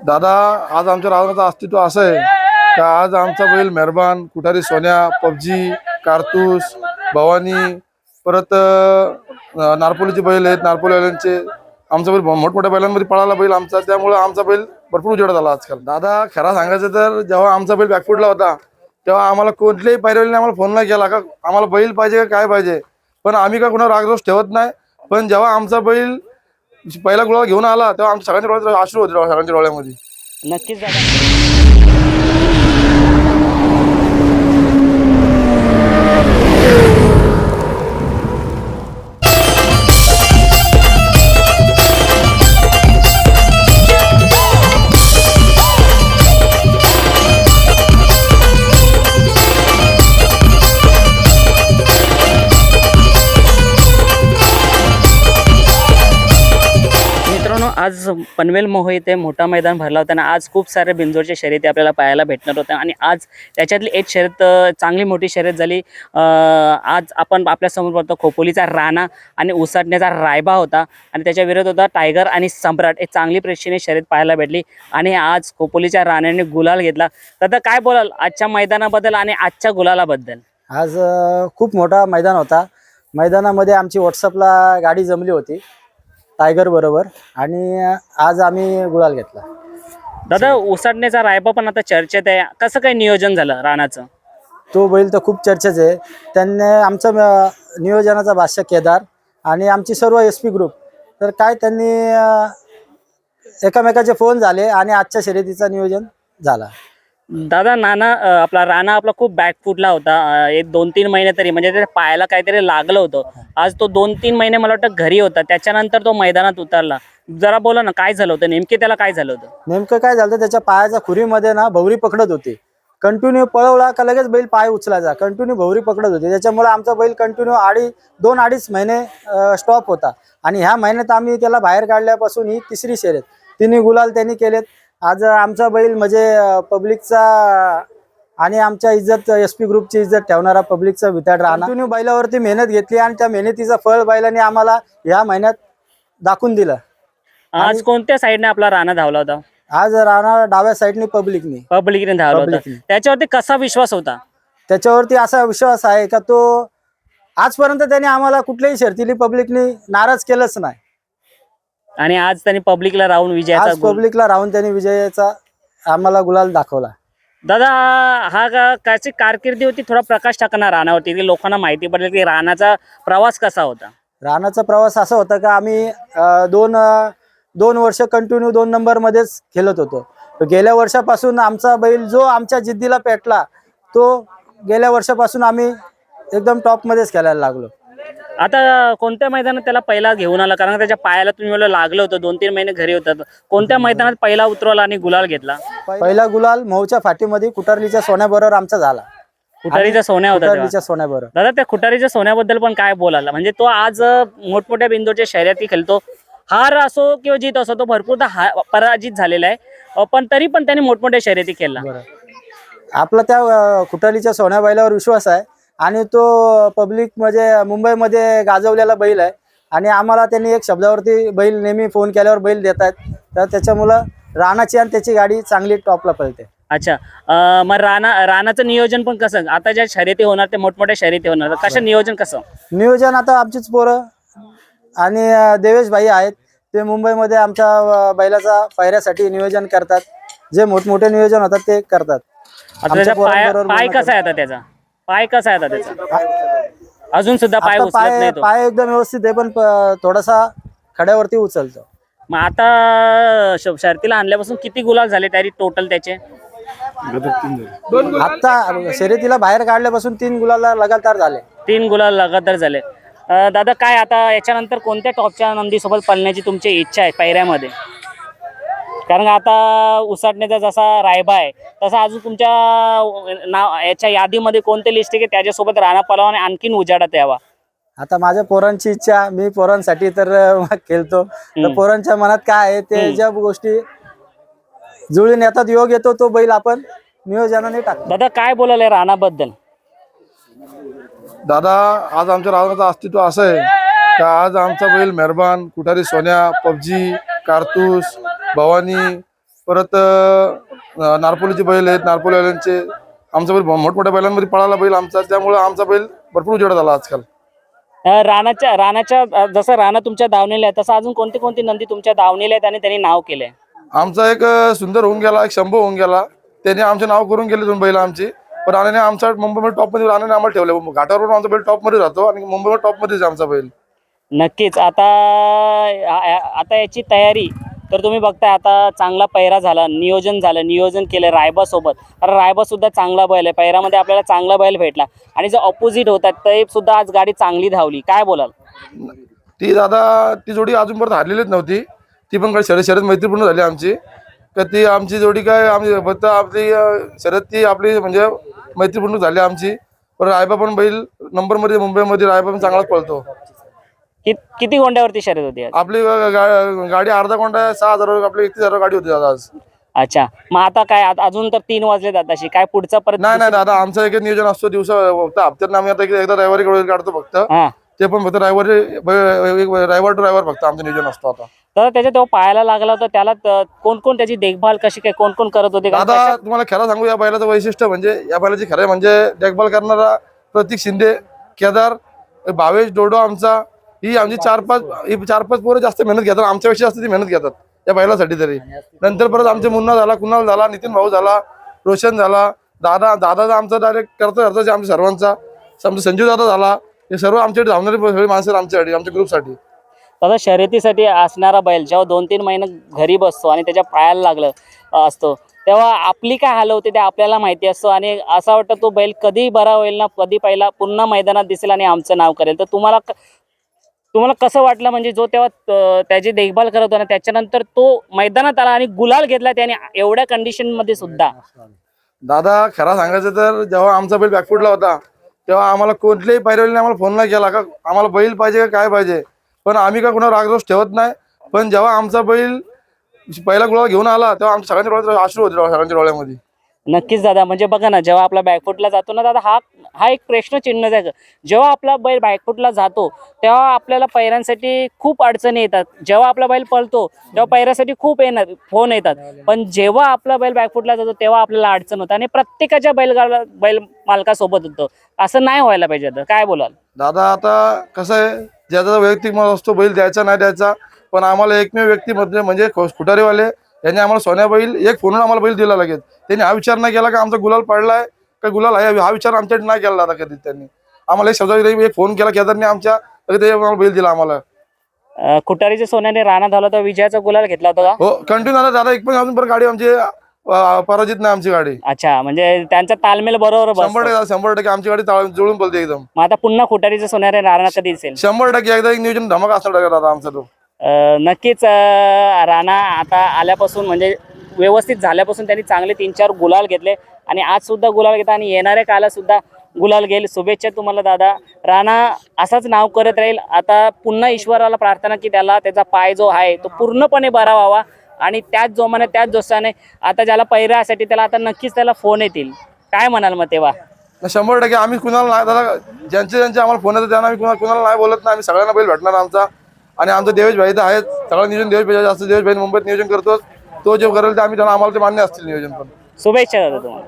दादा, आज आमच्या रावणाचं अस्तित्व असं आहे का आज आमचा बैल मेहरबान, कुठारी सोन्या, पबजी, कारतूस, भवानी, परत नारपोलीचे बैल आहेत. नारपोलीवाल्यांचे आमचा बैल मोठमोठ्या बैलांमध्ये पळाला बैल आमचा, त्यामुळे आमचा बैल भरपूर उजेड झाला आजकाल. दादा, खरा सांगायचं तर जेव्हा आमचा बैल बॅकफुटला होता तेव्हा आम्हाला कोणत्याही पैरवलीने आम्हाला फोन नाही केला का आम्हाला बैल पाहिजे का काय पाहिजे, पण आम्ही का कुणावर रागरोष ठेवत नाही. पण जेव्हा आमचा बैल पहिला गुलाल घेऊन आला तेव्हा आमच्या सगळ्यांच्या डोळ्यात अश्रू होते, सगळ्यांच्या डोळ्यामध्ये. नक्कीच दादा. आज पनवेल मोह येथे मोठा मैदान भरला होता आणि आज खूप सारे बिंजोरच्या शर्यती आपल्याला पाहायला भेटणार होत्या आणि आज त्याच्यातली एक शर्यत चांगली मोठी शर्यत झाली. आज आपण आपल्यासमोर बघतो खोपोलीचा राणा आणि उसाटण्याचा रायबा होता आणि त्याच्या विरोधात होता टायगर आणि सम्राट. एक चांगली प्रेक्षणीय शर्यत पाहायला भेटली आणि आज खोपोलीच्या राणाने गुलाल घेतला. तर काय बोलाल आजच्या मैदानाबद्दल आणि आजच्या गुलालाबद्दल? आज खूप मोठा मैदान होता. मैदानामध्ये आमची व्हॉट्सअपला गाडी जमली होती टायगर बरोबर आणि आज आम्ही गुलाल घेतला. दादा, उसाटण्याचा रायबा पण आता चर्चेत आहे. कसं काय नियोजन झालं राणाचं? तो बैल तर खूप चर्चेच आहे. त्यांनी आमचं नियोजनाचा भाष्य केदार आणि आमची सर्व SP ग्रुप तर काय त्यांनी एकामेकाचे फोन झाले आणि आजच्या शर्यतीचं नियोजन झाला. दादा, आपला राणा आपला खूप बॅकफुटला होता. एक 2-3 महिने तरी म्हणजे त्याच्या पायाला काहीतरी लागलं होतं. आज तो 2-3 महिने मला वाटतं घरी होता, त्याच्यानंतर तो मैदानात उतरला. जरा बोला ना, काय झालं होतं नेमके, त्याला काय झालं होतं? नेमकं काय झालं, त्याच्या पायाच्या खुरीमध्ये ना भवरी पकडत होती. कंटिन्यू पळवला का लगेच बैल पाय उचलायचा, कंटिन्यू भवरी पकडत होती. त्याच्यामुळे आमचा बैल कंटिन्यू 2-2.5 महिने स्टॉप होता आणि ह्या महिन्यात आम्ही त्याला बाहेर काढल्यापासून ही तिसरी शर्यत. 3 गुलाल त्यांनी केलेत. आज आमचा बैल म्हणजे पब्लिकचा आणि आमच्या इज्जत SP ग्रुपची इज्जत ठेवणारा पब्लिकचा विताड राणा. कंटिन्यू बैलावरती मेहनत घेतली आणि त्या मेहनतीचं फळ बैलाने आम्हाला या महिन्यात दाखवून दिलं. आज कोणत्या साईडने आपला राणा धावला होता? आज राणा डाव्या साईडने पब्लिकने धावला होता. त्याच्यावरती कसा विश्वास होता? त्याच्यावरती असा विश्वास आहे का तो आजपर्यंत त्याने आम्हाला कुठल्याही शर्तीली पब्लिकने नाराज केलंच नाही आणि आज त्यांनी पब्लिकला राहून त्यांनी विजयाचा आम्हाला गुलाल दाखवला. दादा, कशी कारकिर्दी होती? थोडा प्रकाश टाकणार राणावरती की लोकांना माहिती पडेल की राणाचा प्रवास कसा होता. राणाचा प्रवास असा होता का आम्ही दोन वर्ष कंटिन्यू 2 नंबर मध्येच खेळत होतो. गेल्या वर्षापासून आमचा बैल जो आमच्या जिद्दीला पेटला तो गेल्या वर्षापासून आम्ही एकदम टॉप मध्येच खेळायला लागलो. आता कोणत्या मैदानात त्याला पहिला घेऊन आला? कारण त्याच्या पायाला तुम्ही मला लागलं होतं, 2-3 महिने घरी होतात. कोणत्या मैदानात पहिला उतरवला आणि गुलाल घेतला? पहिला गुलाल मऊच्या फाटीमध्ये कुटारलीच्या सोन्याबरोबर आमचा झाला. खुटारीचा सोन्या होता. सोन्याबरोबर. दादा, त्या खुटारीच्या सोन्याबद्दल पण काय बोलायला? म्हणजे तो आज मोठमोठ्या बिंदूच्या शर्यती खेळतो. हार असो किंवा जीत असो, तो भरपूरदा पराजित झालेला आहे, पण तरी पण त्याने मोठमोठ्या शर्यती खेळला. आपला त्या खुटारीच्या सोन्या बैलावर विश्वास आहे आणि तो पब्लिक म्हणजे मुंबईमध्ये गाजवलेला बैल आहे आणि आम्हाला त्यांनी एक शब्दावरती बैल नेहमी फोन केल्यावर बैल देत आहेत. तर त्याच्यामुळं राणाची आणि त्याची गाडी चांगली टॉपला पळते. अच्छा, मग राणाचं नियोजन पण कसं? आता ज्या शर्यती होणार ते मोठमोठ्या शर्यती होणार, कसं नियोजन? नियोजन आता आमचीच पोरं आणि देवेश भाई आहेत, ते मुंबईमध्ये आमच्या बैलाचा पायऱ्यासाठी नियोजन करतात. जे मोठमोठे नियोजन होतात ते करतात. पाय कसा आहे आता त्याचा? अजून सुद्धा पाय उचलत नाही तो. पाय एकदम व्यवस्थित आहे, पण थोडासा खड्यावरती उचलतो. मग आता शर्तीला आणल्यापासून किती गुलाल झाले तरी टोटल त्याचे? आता शर्यतीला बाहेर काढल्यापासून 3 गुलाल लगातार झाले. 3 गुलाल लगातार झाले. दादा, काय आता याच्यानंतर कोणत्या टॉपच्या नंदीसोबत पळण्याची तुमची इच्छा आहे पायऱ्यामध्ये? कारण आता उसाटण्याचा जसा रायबा आहे तसा अजून तुमच्या याच्या यादीमध्ये कोणते लिस्ट आहे की त्याच्यासोबत राणा पळावा आणि आणखीन उजाडात यावा? आता माझ्या पोरांची इच्छा, मी पोरांसाठी तर खेळतो. तर पोरांच्या मनात काय आहे ते ज्या गोष्टी जुळून येतात, योग येतो, तो बैल आपण नियोजनाने टाकतो. दादा, काय बोलायला राणाबद्दल? दादा, आज आमच्या रावणाचं अस्तित्व असं आहे का आज आमचा बैल मेहरबान, कुठारी सोन्या, पबजी, कारतूस, भवानी, परत नारपोलीचे बैल आहेत, नारपोलीवाल्यांचे आमचा बैल मोठमोठ्या बैलांमध्ये पळाला बैल आमचा, त्यामुळे आमचा बैल भरपूर उजेड झाला आजकाल. राणाच्या जसं राणा तुमच्या दावणीला आहे तसं अजून कोणती कोणती नंदी तुमच्या दावणीला आहेत आणि त्यांनी नाव केलंय? आमचा एक सुंदर होऊन गेला, एक शंभू होऊन गेला, त्याने आमचे नाव करून गेले दोन बैल आमची. पण राणाने आमच्या मुंबईमध्ये टॉपमध्ये राणाने आम्हाला ठेवलं, घाटावर आमचा बैल टॉपमध्ये राहतो आणि मुंबईवर टॉपमध्येच आमचा बैल. नक्कीच. आता याची तयारी तर तुम्ही बघताय, आता चांगला पैरा झाला, नियोजन केलं रायबा सोबत. कारण रायबा सुद्धा चांगला बैल आहे, पैरामध्ये आपल्याला चांगला बैल भेटला आणि जे ऑपोजिट होतात ते सुद्धा आज गाडी चांगली धावली. काय बोलाल? ती जोडी अजूनपर्यंत हारलेलीच नव्हती. ती पण काही शर्यत मैत्रीपूर्ण झाली आमची. तर ती आमची जोडी काय आमची फक्त आपली शर्यत ती आपली म्हणजे मैत्रीपूर्ण झाली आमची. पण रायबा पण बैल नंबरमध्ये मुंबईमध्ये रायबा पण चांगलाच पळतो. किती गोंड्यावरती शर्यत होती आज? आपली गाडी अर्धा कोंडा 6,000 आपली 31,000 गाडी होती दादा आज. अच्छा, मग आता काय अजून तर 3 वाजले दादाशी, काय पुढचं परत? नाही दादा, आमचं एक नियोजन असतो दिवसा फक्त हप्त्यात आम्ही आता एकदा रविवारी काढतो फक्त. हा, ते पण फक्त रविवार टू रविवार फक्त आमचं नियोजन असतो आता. तर त्याच्या तेव्हा पायाला लागला होता त्याला कोण कोण त्याची देखभाल कशी काय कोण कोण करत होते? आता तुम्हाला खरं सांगू, या बैलाचं वैशिष्ट्य म्हणजे या बैलाची खरं म्हणजे देखभाल करणारा प्रतीक शिंदे, केदार, भावेश डोडो आमचा, ही आमची 4-5 पोरं जास्त मेहनत घेतात, आमच्यापेक्षा जास्त ती मेहनत घेतात या बैलासाठी. तरी नंतर परत आमचे मुन्ना झाला, कुणाल झाला, नितीन भाऊ झाला, रोशन झाला, दादाचा आमचा डायरेक्ट करता आमच्या सर्वांचा, संजू दादा झाला. हे सर्व आमच्याकडे धावणारी माणसं आमच्यासाठी, आमच्या ग्रुपसाठी. दादा, शर्यतीसाठी असणारा बैल जेव्हा 2-3 महिने घरी बसतो आणि त्याच्या पायाला लागलं असतो तेव्हा आपली काय हाल होते ते आपल्याला माहिती असतो आणि असं वाटतं तो बैल कधी बरा होईल ना, कधी पहिला पुन्हा मैदानात दिसेल आणि आमचं नाव करेल. तर तुम्हाला कसं वाटलं, म्हणजे जो तेव्हा त्याची देखभाल करत होता ना, त्याच्यानंतर तो मैदानात आला आणि गुलाल घेतला त्याने एवढ्या कंडिशन मध्ये सुद्धा? दादा, खरा सांगायचं तर जेव्हा आमचा बैल बॅकफुटला होता तेव्हा आम्हाला कोणत्याही पैरवलीने आम्हाला फोन नाही केला का आम्हाला बैल पाहिजे का काय पाहिजे. पण आम्ही का कुणाला रागरोष ठेवत नाही. पण जेव्हा आमचा बैल पहिला गुलाल घेऊन आला तेव्हा आमच्या सगळ्यांच्या डोळ्यात अश्रू होते, सगळ्यांच्या डोळ्यामध्ये. नक्कीच दादा, म्हणजे बघा ना, जेव्हा आपला बॅकफुटला जातो ना दादा, हा एक प्रश्नचिन्ह आहे. जेव्हा आपला बैल बॅकफुटला जातो तेव्हा आपल्याला पैऱ्यांसाठी खूप अडचणी येतात. जेव्हा आपला बैल पळतो तेव्हा पैऱ्यासाठी खूप फोन येतात. पण जेव्हा आपला बैल बॅकफुटला जातो तेव्हा आपल्याला अडचण होतं आणि प्रत्येकाच्या बैल मालकासोबत होतं. असं नाही व्हायला पाहिजे. काय बोलाल दादा? आता कसं आहे, ज्याचा वैयक्तिक मत असतो बैल द्यायचा नाही द्यायचा, पण आम्हाला एकमेव व्यक्ती म्हणजे खुटारीवाले यांनी आम्हाला सोन्या बैल एक फोनून आम्हाला बैल दिला लगेच. त्यांनी हा विचार नाही केला का आमचा गुलाल पडलाय का गुलाल आहे, हा विचार आमच्याकडे नाही केला दादा कधी. त्यांनी आम्हाला एक शब्द एक फोन केला केदारने आमच्या, ते बैल दिला आम्हाला. खुटारीच्या सोन्याने राणा झाला तर विजयाचा गुलाल घेतला होता का? हो, कंटिन्यू दादा. एक पण अजून पण गाडी आमची पराजित नाही आमची गाडी. अच्छा, म्हणजे त्यांचा तालमेल बरोबर बसतो. 100% आमची गाडी जुळून बोलते एकदम. मग आता पुन्हा खुटारीच्या सोन्याने राणा कधी दिसेल? 100% एकदा एक नियोजन धमाका असणार दादा आमचा तो. नक्कीच. राणा आता आल्यापासून म्हणजे व्यवस्थित झाल्यापासून त्यांनी चांगले 3-4 गुलाल घेतले आणि आज सुद्धा गुलाल घेता आणि येणाऱ्या काळात सुद्धा गुलाल घेईल. शुभेच्छा तुम्हाला दादा. राणा असाच नाव करत राहील. आता पुन्हा ईश्वराला प्रार्थना की त्याचा पाय जो आहे तो पूर्णपणे बरा व्हावा आणि त्याच जोमाने त्याच जोशाने आता ज्याला पैऱ्यासाठी त्याला आता नक्कीच त्याला फोन येतील. काय म्हणाल मग तेव्हा? 100% आम्ही कुणाला नाही दादा, ज्यांचे आम्हाला फोन येतात त्यांना आम्ही कुणाला नाही बोलत नाही. आम्ही सगळ्यांना बैल भेटणार आमचा. आणि आमचा देवेश भाई तर आहेत, सगळं नियोजन देवेश भाई जास्त. देवेश भाई मुंबईत नियोजन करतो, तो जे करेल ते आम्ही आम्हाला ते मान्य असतील नियोजन. पण शुभेच्छा दादा तुम्हाला.